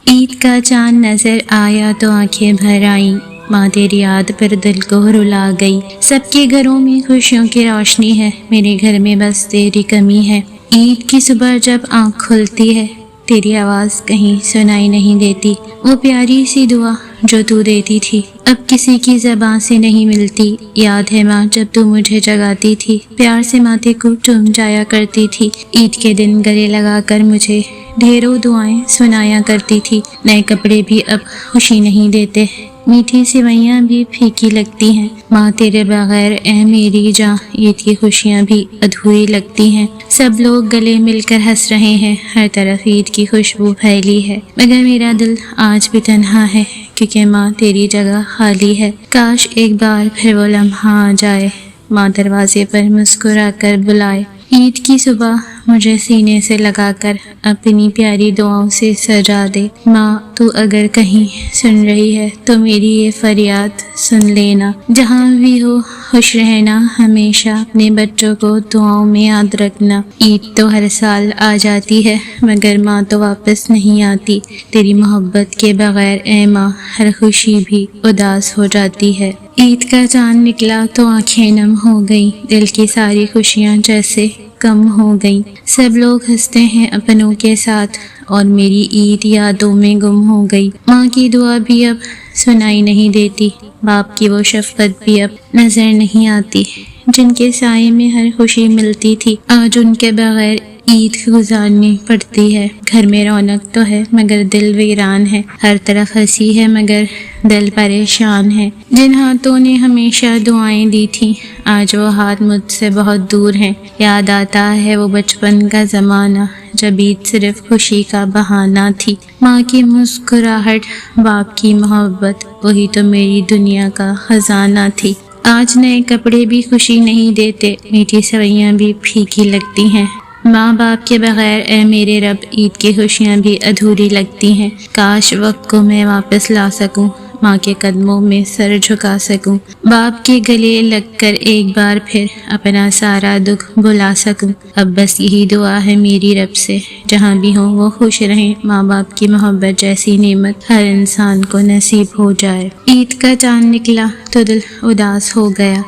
عید کا چاند نظر آیا تو آنکھیں بھر آئیں، ماں تیری یاد پر دل کو رلا گئی۔ سب کے گھروں میں خوشیوں کی روشنی ہے، میرے گھر میں بس تیری کمی ہے۔ عید کی صبح جب آنکھ کھلتی ہے، تیری آواز کہیں سنائی نہیں دیتی۔ وہ پیاری سی دعا جو تو دیتی تھی اب کسی کی زبان سے نہیں ملتی۔ یاد ہے ماں جب تو مجھے جگاتی تھی، پیار سے ماتھے کو چوم جایا کرتی تھی۔ عید کے دن گلے لگا کر مجھے ڈھیروں دعائیں سنایا کرتی تھی۔ نئے کپڑے بھی اب خوشی نہیں دیتے، میٹھی سوئیاں بھی پھیکی لگتی ہیں۔ ماں تیرے بغیر اے میری جاں، عید کی خوشیاں بھی ادھوری لگتی ہیں۔ سب لوگ گلے مل کر ہنس رہے ہیں، ہر طرف عید کی خوشبو پھیلی ہے، مگر میرا دل آج بھی تنہا ہے، کیونکہ ماں تیری جگہ خالی ہے۔ کاش ایک بار پھر وہ لمحہ آ جائے، ماں دروازے پر مسکرا کر بلائے۔ عید کی صبح مجھے سینے سے لگا کر اپنی پیاری دعاؤں سے سجا دے۔ ماں تو اگر کہیں سن رہی ہے تو میری یہ فریاد سن لینا۔ جہاں بھی ہو خوش رہنا، ہمیشہ اپنے بچوں کو دعاؤں میں یاد رکھنا۔ عید تو ہر سال آ جاتی ہے، مگر ماں تو واپس نہیں آتی۔ تیری محبت کے بغیر اے ماں ہر خوشی بھی اداس ہو جاتی ہے۔ عید کا چاند نکلا تو آنکھیں نم ہو گئی، دل کی ساری خوشیاں جیسے کم ہو گئی۔ سب لوگ ہنستے ہیں اپنوں کے ساتھ، اور میری عید یادوں میں گم ہو گئی۔ ماں کی دعا بھی اب سنائی نہیں دیتی، باپ کی وہ شفقت بھی اب نظر نہیں آتی۔ جن کے سائے میں ہر خوشی ملتی تھی، آج ان کے بغیر عید گزارنی پڑتی ہے۔ گھر میں رونق تو ہے مگر دل ویران ہے، ہر طرف ہنسی ہے مگر دل پریشان ہے۔ جن ہاتھوں نے ہمیشہ دعائیں دی تھیں، آج وہ ہاتھ مجھ سے بہت دور ہیں۔ یاد آتا ہے وہ بچپن کا زمانہ، جب عید صرف خوشی کا بہانہ تھی۔ ماں کی مسکراہٹ، باپ کی محبت، وہی تو میری دنیا کا خزانہ تھی۔ آج نئے کپڑے بھی خوشی نہیں دیتے، میٹھی سوئیاں بھی پھیکی لگتی ہیں۔ ماں باپ کے بغیر اے میرے رب عید کی خوشیاں بھی ادھوری لگتی ہیں۔ کاش وقت کو میں واپس لا سکوں، ماں کے قدموں میں سر جھکا سکوں، باپ کے گلے لگ کر ایک بار پھر اپنا سارا دکھ بھلا سکوں۔ اب بس یہی دعا ہے میری رب سے، جہاں بھی ہوں وہ خوش رہیں۔ ماں باپ کی محبت جیسی نعمت ہر انسان کو نصیب ہو جائے۔ عید کا چاند نکلا تو دل اداس ہو گیا،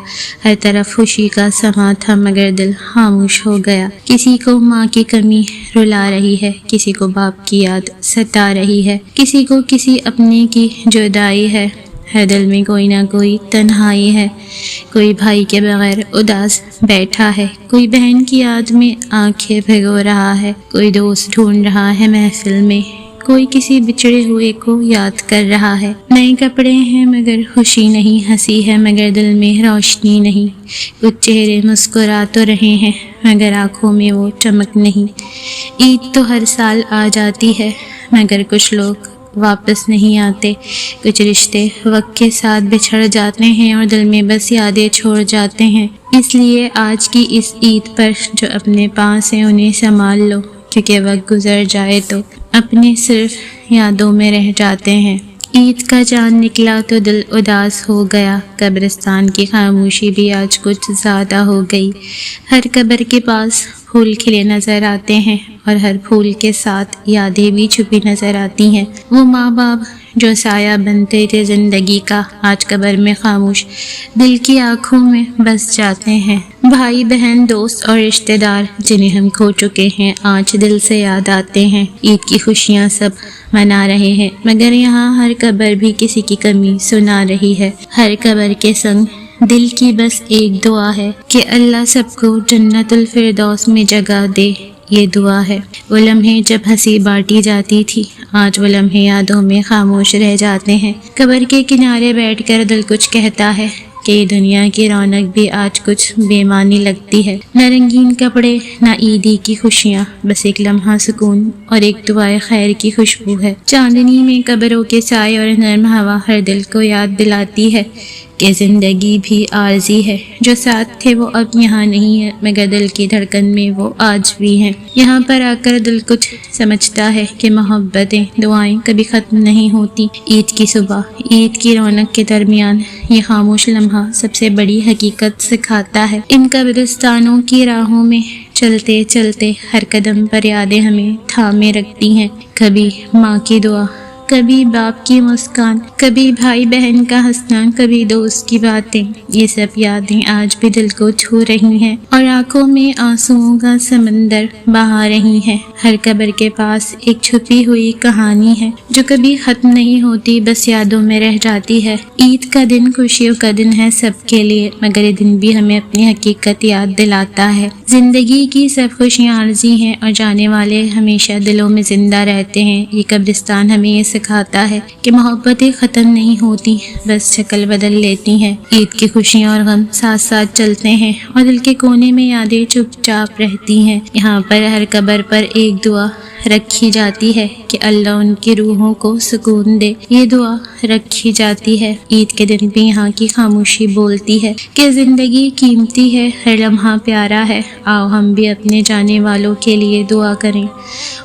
ہر طرف خوشی کا سما تھا مگر دل خاموش ہو گیا۔ کسی کو ماں کی کمی رلا رہی ہے، کسی کو باپ کی یاد ستا رہی ہے، کسی کو کسی اپنے کی جدائی ہے، ہر دل میں کوئی نہ کوئی تنہائی ہے۔ کوئی بھائی کے بغیر اداس بیٹھا ہے، کوئی بہن کی یاد میں آنکھیں بھگو رہا ہے، کوئی دوست ڈھونڈ رہا ہے محفل میں، کوئی کسی بچھڑے ہوئے کو یاد کر رہا ہے۔ نئے کپڑے ہیں مگر خوشی نہیں، ہنسی ہے مگر دل میں روشنی نہیں۔ کچھ چہرے مسکرا تو رہے ہیں مگر آنکھوں میں وہ چمک نہیں۔ عید تو ہر سال آ جاتی ہے مگر کچھ لوگ واپس نہیں آتے، کچھ رشتے وقت کے ساتھ بچھڑ جاتے ہیں اور دل میں بس یادیں چھوڑ جاتے ہیں۔ اس لیے آج کی اس عید پر جو اپنے پاس ہیں انہیں سنبھال لو، کیونکہ وقت گزر جائے تو اپنے صرف یادوں میں رہ جاتے ہیں۔ عید کا چاند نکلا تو دل اداس ہو گیا، قبرستان کی خاموشی بھی آج کچھ زیادہ ہو گئی۔ ہر قبر کے پاس پھول کھلے نظر آتے ہیں اور ہر پھول کے ساتھ یادیں بھی چھپی نظر آتی ہیں۔ وہ ماں باپ جو سایہ بنتے تھے زندگی کا، آج قبر میں خاموش دل کی آنکھوں میں بس جاتے ہیں۔ بھائی بہن دوست اور رشتہ دار جنہیں ہم کھو چکے ہیں، آج دل سے یاد آتے ہیں۔ عید کی خوشیاں سب منا رہے ہیں مگر یہاں ہر قبر بھی کسی کی کمی سنا رہی ہے۔ ہر قبر کے سنگ دل کی بس ایک دعا ہے کہ اللہ سب کو جنت الفردوس میں جگہ دے، یہ دعا ہے۔ وہ لمحے جب ہنسی بانٹی جاتی تھی، آج وہ لمحے یادوں میں خاموش رہ جاتے ہیں۔ قبر کے کنارے بیٹھ کر دل کچھ کہتا ہے کہ یہ دنیا کی رونق بھی آج کچھ بے معنی لگتی ہے۔ نہ رنگین کپڑے نہ عیدی کی خوشیاں، بس ایک لمحہ سکون اور ایک دعائے خیر کی خوشبو ہے۔ چاندنی میں قبروں کے سائے اور نرم ہوا ہر دل کو یاد دلاتی ہے کہ زندگی بھی عارضی ہے، جو ساتھ تھے وہ اب یہاں نہیں ہے مگر دل کی دھڑکن میں وہ آج بھی ہیں۔ یہاں پر آ کر دل کچھ سمجھتا ہے کہ محبتیں دعائیں کبھی ختم نہیں ہوتی۔ عید کی صبح، عید کی رونق کے درمیان یہ خاموش لمحہ سب سے بڑی حقیقت سکھاتا ہے۔ ان قبرستانوں کی راہوں میں چلتے چلتے ہر قدم پر یادیں ہمیں تھامے رکھتی ہیں۔ کبھی ماں کی دعا، کبھی باپ کی مسکان، کبھی بھائی بہن کا ہنسنا، کبھی دوست کی باتیں، یہ سب یادیں آج بھی دل کو چھو رہی ہیں اور آنکھوں میں آنسوؤں کا سمندر بہا رہی ہیں۔ ہر قبر کے پاس ایک چھپی ہوئی کہانی ہے جو کبھی ختم نہیں ہوتی، بس یادوں میں رہ جاتی ہے۔ عید کا دن خوشیوں کا دن ہے سب کے لیے، مگر یہ دن بھی ہمیں اپنی حقیقت یاد دلاتا ہے۔ زندگی کی سب خوشیاں عارضی ہیں اور جانے والے ہمیشہ دلوں میں زندہ رہتے ہیں۔ یہ قبرستان ہمیں یہ سکھاتا ہے کہ محبتیں ختم نہیں ہوتی، بس شکل بدل لیتی ہیں۔ عید کی خوشیاں اور غم ساتھ ساتھ چلتے ہیں اور دل کے کونے میں یادیں چپ چاپ رہتی ہیں۔ یہاں پر ہر قبر پر ایک دعا رکھی جاتی ہے کہ اللہ ان کی روحوں کو سکون دے، یہ دعا رکھی جاتی ہے۔ عید کے دن بھی یہاں کی خاموشی بولتی ہے کہ زندگی قیمتی ہے، ہر لمحہ پیارا ہے، آؤ ہم بھی اپنے جانے والوں کے لیے دعا کریں،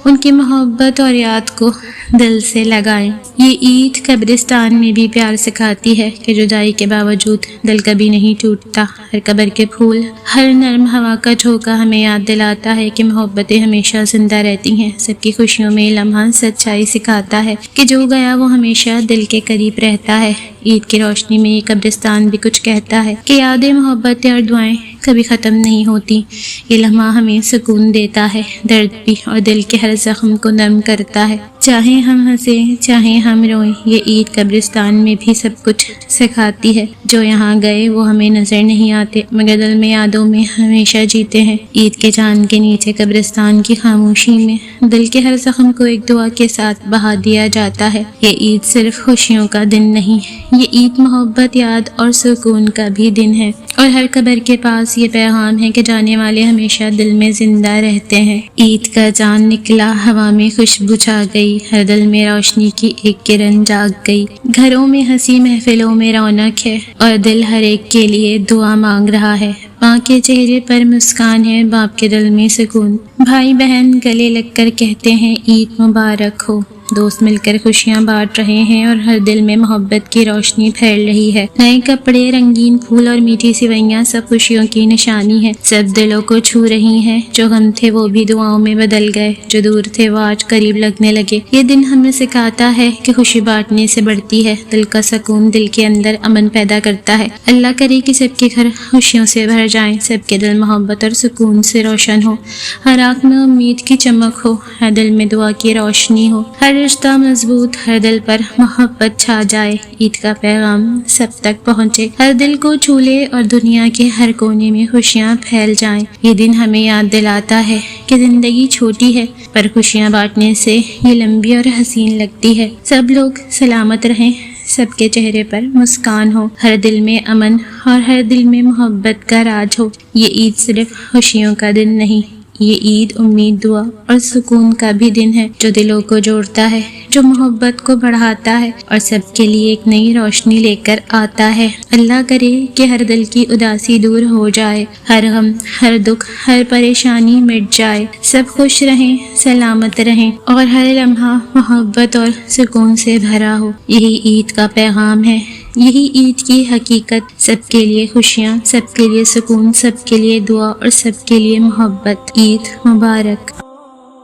ان کی محبت اور یاد کو دل سے لگائیں۔ یہ عید قبرستان میں بھی پیار سکھاتی ہے کہ جدائی کے باوجود دل کبھی نہیں ٹوٹتا۔ ہر قبر کے پھول، ہر نرم ہوا کا جھونکا ہمیں یاد دلاتا ہے کہ محبتیں ہمیشہ زندہ رہتی ہیں۔ سب کی خوشیوں میں لمحہ سچائی سکھاتا ہے کہ جو گیا وہ ہمیشہ دل کے قریب رہتا ہے۔ عید کی روشنی میں یہ قبرستان بھی کچھ کہتا ہے کہ یادیں، محبتیں اور دعائیں کبھی ختم نہیں ہوتی۔ یہ لمحہ ہمیں سکون دیتا ہے، درد بھی، اور دل کے ہر زخم کو نرم کرتا ہے۔ چاہے ہم ہنسیں، چاہے ہم روئیں، یہ عید قبرستان میں بھی سب کچھ سکھاتی ہے۔ جو یہاں گئے وہ ہمیں نظر نہیں آتے، مگر دل میں یادوں میں ہمیشہ جیتے ہیں۔ عید کے چاند کے نیچے قبرستان کی خاموشی میں دل کے ہر زخم کو ایک دعا کے ساتھ بہا دیا جاتا ہے۔ یہ عید صرف خوشیوں کا دن نہیں، یہ عید محبت، یاد اور سکون کا بھی دن ہے، اور ہر قبر کے پاس یہ پیغام ہے کہ جانے والے ہمیشہ دل میں زندہ رہتے ہیں۔ عید کا چاند نکلا، ہوا میں خوشبو چھا گئی، ہر دل میں روشنی کی ایک کرن جاگ گئی۔ گھروں میں ہنسی، محفلوں میں رونق ہے، اور دل ہر ایک کے لیے دعا مانگ رہا ہے۔ ماں کے چہرے پر مسکان ہے، باپ کے دل میں سکون، بھائی بہن گلے لگ کر کہتے ہیں عید مبارک ہو۔ دوست مل کر خوشیاں بانٹ رہے ہیں اور ہر دل میں محبت کی روشنی پھیل رہی ہے۔ نئے کپڑے، رنگین پھول اور میٹھی سوئیاں سب خوشیوں کی نشانی ہے، سب دلوں کو چھو رہی ہیں۔ جو غم تھے وہ بھی دعاؤں میں بدل گئے، جو دور تھے وہ آج قریب لگنے لگے۔ یہ دن ہمیں سکھاتا ہے کہ خوشی بانٹنے سے بڑھتی ہے، دل کا سکون دل کے اندر امن پیدا کرتا ہے۔ اللہ کرے کہ سب کے گھر خوشیوں سے بھر جائیں، سب کے دل محبت اور سکون سے روشن ہو، ہر آنکھ میں امید کی چمک ہو، ہر دل میں دعا کی روشنی ہو، ہر رشتہ مضبوط، ہر دل پر محبت چھا جائے۔ عید کا پیغام سب تک پہنچے، ہر دل کو چھو لے اور دنیا کے ہر کونے میں خوشیاں پھیل جائیں۔ یہ دن ہمیں یاد دلاتا ہے کہ زندگی چھوٹی ہے، پر خوشیاں بانٹنے سے یہ لمبی اور حسین لگتی ہے۔ سب لوگ سلامت رہیں، سب کے چہرے پر مسکان ہو، ہر دل میں امن اور ہر دل میں محبت کا راج ہو۔ یہ عید صرف خوشیوں کا دن نہیں، یہ عید امید، دعا اور سکون کا بھی دن ہے، جو دلوں کو جوڑتا ہے، جو محبت کو بڑھاتا ہے اور سب کے لیے ایک نئی روشنی لے کر آتا ہے۔ اللہ کرے کہ ہر دل کی اداسی دور ہو جائے، ہر غم، ہر دکھ، ہر پریشانی مٹ جائے، سب خوش رہیں، سلامت رہیں اور ہر لمحہ محبت اور سکون سے بھرا ہو۔ یہی عید کا پیغام ہے، یہی عید کی حقیقت، سب کے لیے خوشیاں، سب کے لیے سکون، سب کے لیے دعا اور سب کے لیے محبت۔ عید مبارک۔